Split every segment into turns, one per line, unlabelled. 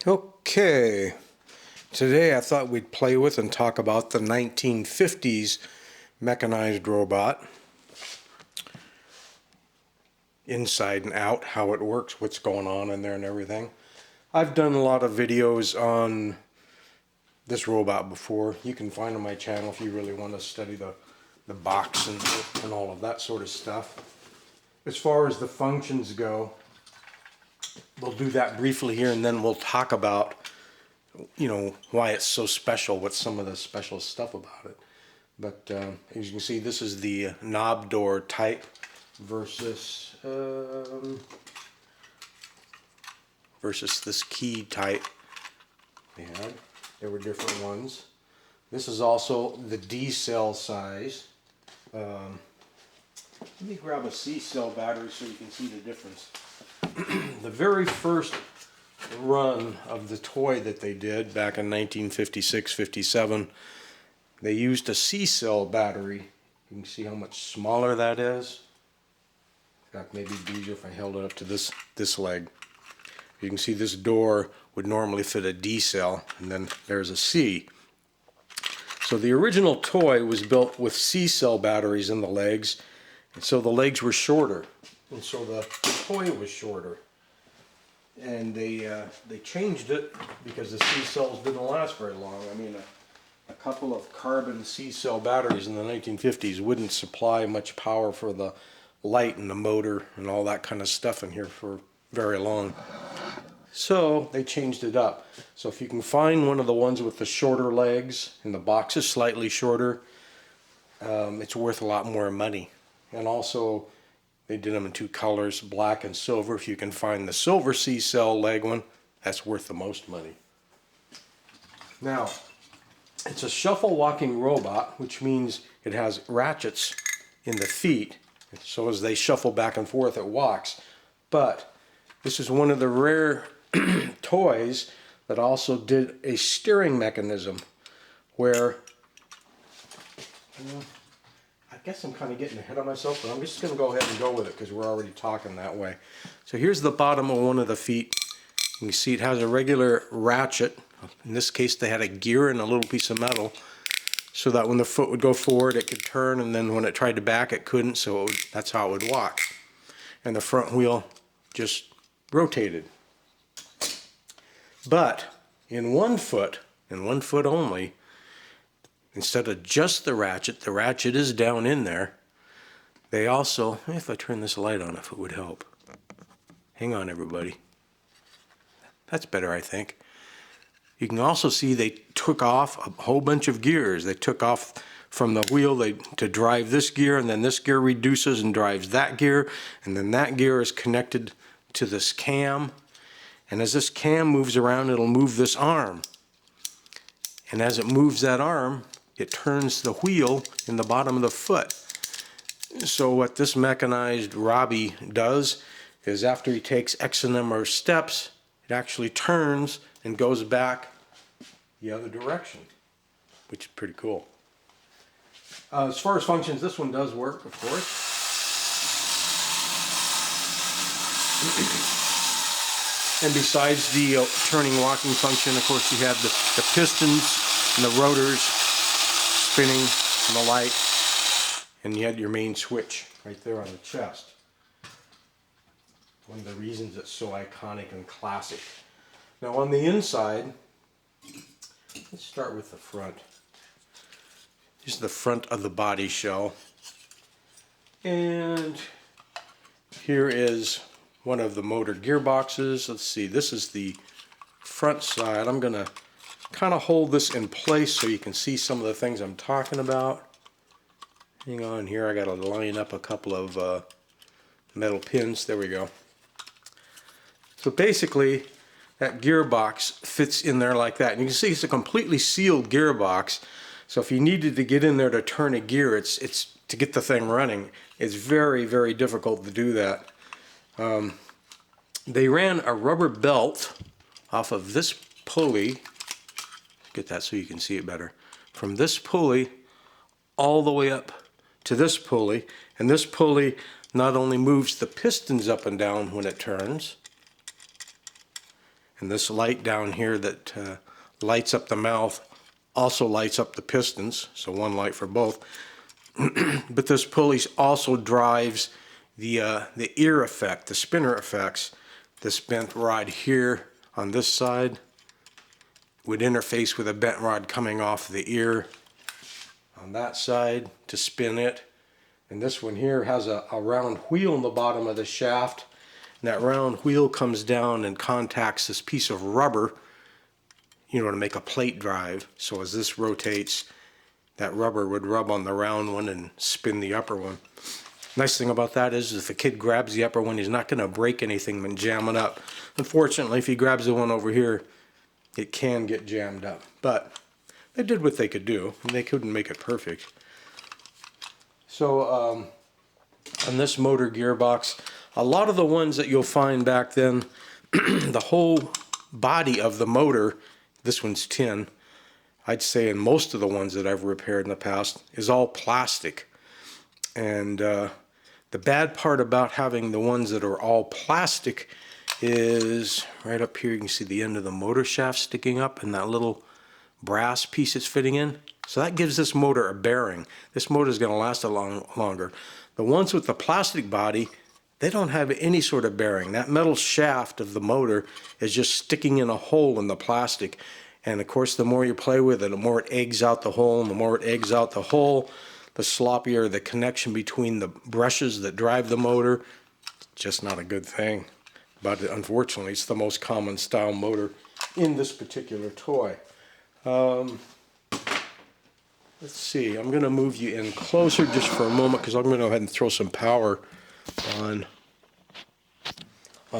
Okay, today I thought we'd play with and talk about the 1950s mechanized robot. Inside and out, how it works, what's going on in there and everything. I've done a lot of videos on this robot before. You can find on my channel if you really want to study the box and all of that sort of stuff. As far as the functions go, we'll do that briefly here, and then we'll talk about, why it's so special, what's some of the special stuff about it. But as you can see, this is the knob door type versus this key type they had. There were different ones. This is also the D cell size. Let me grab a C cell battery so you can see the difference. The very first run of the toy that they did back in 1956-57, they used a C cell battery. You can see how much smaller that is. In fact, maybe it'd be easier if I held it up to this leg. You can see this door would normally fit a D cell, and then there's a C. So the original toy was built with C cell batteries in the legs, and so the legs were shorter, and so the toy was shorter. And they changed it because the C cells didn't last very long. I mean, a couple of carbon C cell batteries in the 1950s wouldn't supply much power for the light and the motor and all that kind of stuff in here for very long. So they changed it up. So if you can find one of the ones with the shorter legs and the box is slightly shorter, it's worth a lot more money. And also they did them in two colors, black and silver. If you can find the silver C cell leg one, that's worth the most money. Now, it's a shuffle walking robot, which means it has ratchets in the feet. So as they shuffle back and forth, it walks. But this is one of the rare toys that also did a steering mechanism where, I guess I'm kind of getting ahead of myself, but I'm just going to go ahead and go with it because we're already talking that way. So here's the bottom of one of the feet. You can see it has a regular ratchet. In this case, they had a gear and a little piece of metal so that when the foot would go forward, it could turn, and then when it tried to back, it couldn't, so that's how it would walk. And the front wheel just rotated. But in one foot only, instead of just the ratchet is down in there. They also, if I turn this light on, if it would help. Hang on, everybody. That's better, I think. You can also see they took off a whole bunch of gears. They took off from the wheel to drive this gear, and then this gear reduces and drives that gear, and then that gear is connected to this cam. And as this cam moves around, it'll move this arm. And as it moves that arm, it turns the wheel in the bottom of the foot. So what this mechanized Robby does is after he takes X number of steps, it actually turns and goes back the other direction, which is pretty cool. As far as functions, this one does work, of course. And besides the turning walking function, of course, you have the pistons and the rotors spinning and the light, and you had your main switch right there on the chest. One of the reasons it's so iconic and classic. Now on the inside, let's start with the front. This is the front of the body shell. And here is one of the motor gearboxes. Let's see, this is the front side. I'm going to kind of hold this in place so you can see some of the things I'm talking about. Hang on here, I got to line up a couple of metal pins. There we go. So basically, that gearbox fits in there like that. And you can see it's a completely sealed gearbox. So if you needed to get in there to turn a gear, it's to get the thing running, it's very, very difficult to do that. They ran a rubber belt off of this pulley. Get that so you can see it better. From this pulley all the way up to this pulley, and this pulley not only moves the pistons up and down when it turns, And this light down here that lights up the mouth also lights up the pistons, so one light for both. But this pulley also drives the ear effect, the spinner effects. This bent rod here on this side would interface with a bent rod coming off the ear on that side to spin it. And this one here has a round wheel in the bottom of the shaft. And that round wheel comes down and contacts this piece of rubber, you know, to make a plate drive. So as this rotates, that rubber would rub on the round one and spin the upper one. Nice thing about that is if a kid grabs the upper one, he's not going to break anything and jam it up. Unfortunately, if he grabs the one over here, it can get jammed up. But they did what they could do, and they couldn't make it perfect. So on this motor gearbox, a lot of the ones that you'll find back then, the whole body of the motor, this one's tin, I'd say in most of the ones that I've repaired in the past, is all plastic. And the bad part about having the ones that are all plastic is right up here you can see the end of the motor shaft sticking up and that little brass piece it's fitting in. So that gives this motor a bearing. This motor is going to last a lot longer. The ones with the plastic body, they don't have any sort of bearing. That metal shaft of the motor is just sticking in a hole in the plastic. And of course, the more you play with it, the more it eggs out the hole, and the more it eggs out the hole, the sloppier the connection between the brushes that drive the motor. Just not a good thing. But unfortunately, it's the most common style motor in this particular toy. Let's see, I'm going to move you in closer just for a moment because I'm going to go ahead and throw some power on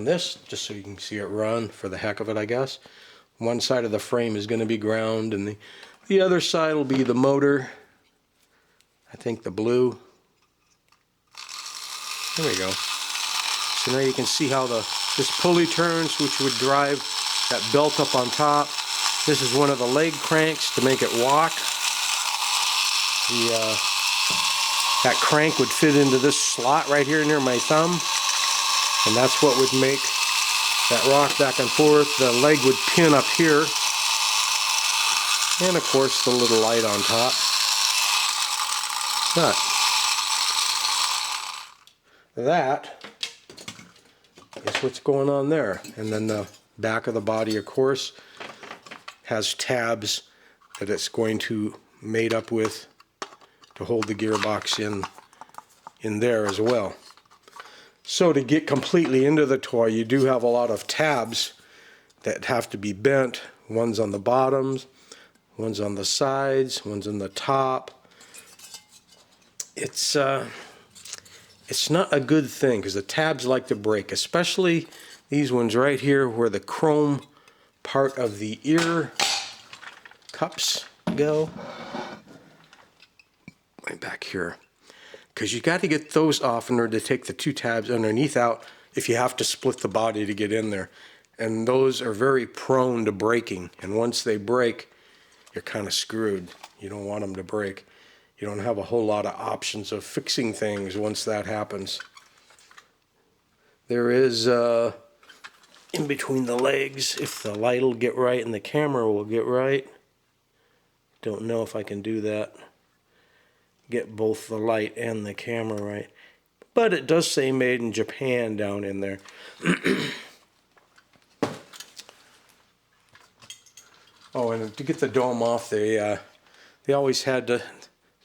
this, just so you can see it run for the heck of it, I guess. One side of the frame is going to be ground, and the other side will be the motor. I think the blue. There we go. So now you can see how this pulley turns, which would drive that belt up on top. This is one of the leg cranks to make it walk. That crank would fit into this slot right here near my thumb, and that's what would make that rock back and forth. The leg would pin up here, and of course the little light on top. But that is what's going on there. And then the back of the body, of course, has tabs that it's going to mate up with to hold the gearbox in there as well. So to get completely into the toy, you do have a lot of tabs that have to be bent. One's on the bottoms, one's on the sides, one's on the top. It's not a good thing because the tabs like to break, especially these ones right here where the chrome part of the ear cups go. Right back here. Because you got to get those off in order to take the two tabs underneath out if you have to split the body to get in there. And those are very prone to breaking. And once they break, you're kind of screwed. You don't want them to break. You don't have a whole lot of options of fixing things once that happens. There is in between the legs, if the light will get right and the camera will get right. Don't know if I can do that. Get both the light and the camera right. But it does say made in Japan down in there. Oh, and to get the dome off, they always had to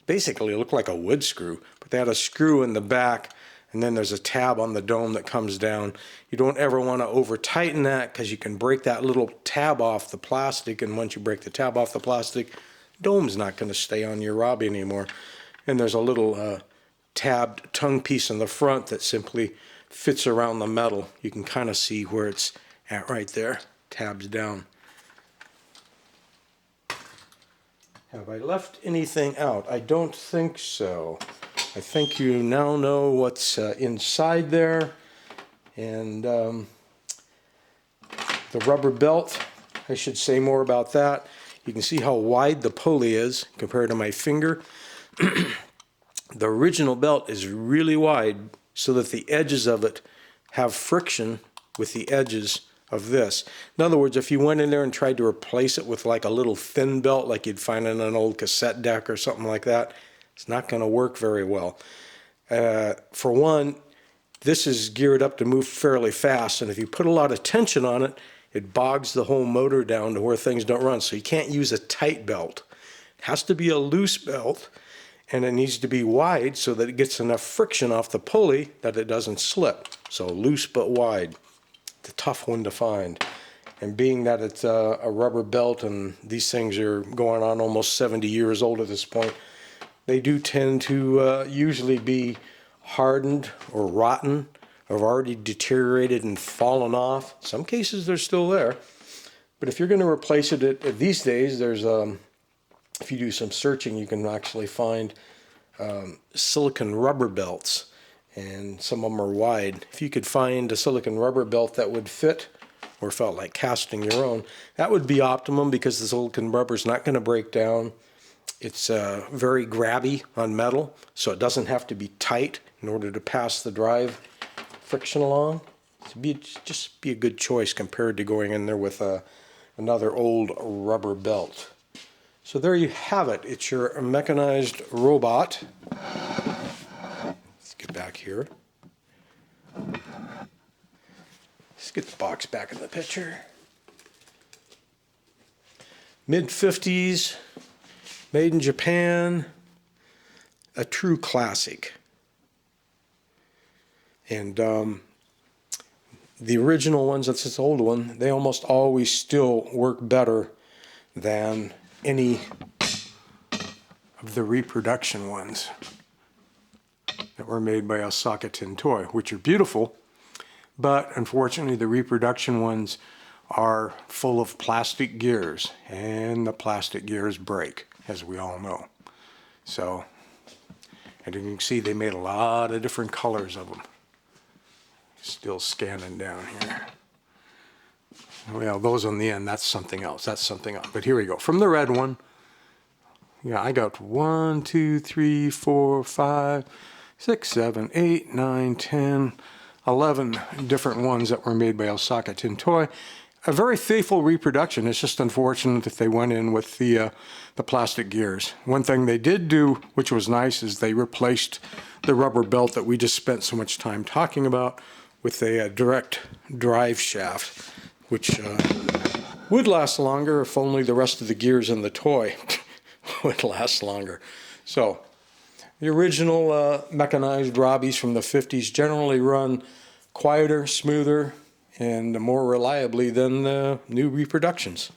basically look like a wood screw, but they had a screw in the back, and then there's a tab on the dome that comes down. You don't ever want to over tighten that because you can break that little tab off the plastic, and once you break the tab off the plastic, dome's not going to stay on your Robby anymore. And there's a little tabbed tongue piece in the front that simply fits around the metal. You can kind of see where it's at right there, tabs down. Have I left anything out? I don't think so. I think you now know what's inside there. And the rubber belt, I should say more about that. You can see how wide the pulley is compared to my finger. The original belt is really wide so that the edges of it have friction with the edges of this. In other words, if you went in there and tried to replace it with like a little thin belt like you'd find in an old cassette deck or something like that, it's not going to work very well. For one, this is geared up to move fairly fast, and if you put a lot of tension on it, it bogs the whole motor down to where things don't run. So you can't use a tight belt. It has to be a loose belt, and it needs to be wide so that it gets enough friction off the pulley that it doesn't slip. So loose but wide. It's a tough one to find. And being that it's a rubber belt and these things are going on almost 70 years old at this point, they do tend to usually be hardened or rotten or already deteriorated and fallen off. Some cases they're still there. But if you're going to replace it at these days, there's if you do some searching, you can actually find silicon rubber belts, and some of them are wide. If you could find a silicon rubber belt that would fit or felt like casting your own, that would be optimum, because the silicon rubber is not going to break down. It's very grabby on metal, so it doesn't have to be tight in order to pass the drive friction along. Just be a good choice compared to going in there with another old rubber belt. So there you have it. It's your mechanized robot. Let's get back here. Let's get the box back in the picture. Mid-50s, made in Japan, a true classic. And the original ones, that's this old one, they almost always still work better than any of the reproduction ones that were made by Osaka Tin Toy, which are beautiful, but unfortunately the reproduction ones are full of plastic gears, and the plastic gears break, as we all know. So, and you can see they made a lot of different colors of them. Still scanning down here. Well, those on the end, that's something else. That's something else. But here we go. From the red one, yeah, I got 1, 2, 3, 4, 5, 6, 7, 8, 9, 10, 11 different ones that were made by Osaka Tin Toy. A very faithful reproduction. It's just unfortunate that they went in with the plastic gears. One thing they did do, which was nice, is they replaced the rubber belt that we just spent so much time talking about with a direct drive shaft, which would last longer if only the rest of the gears in the toy would last longer. So the original mechanized Robbies from the 50s generally run quieter, smoother, and more reliably than the new reproductions.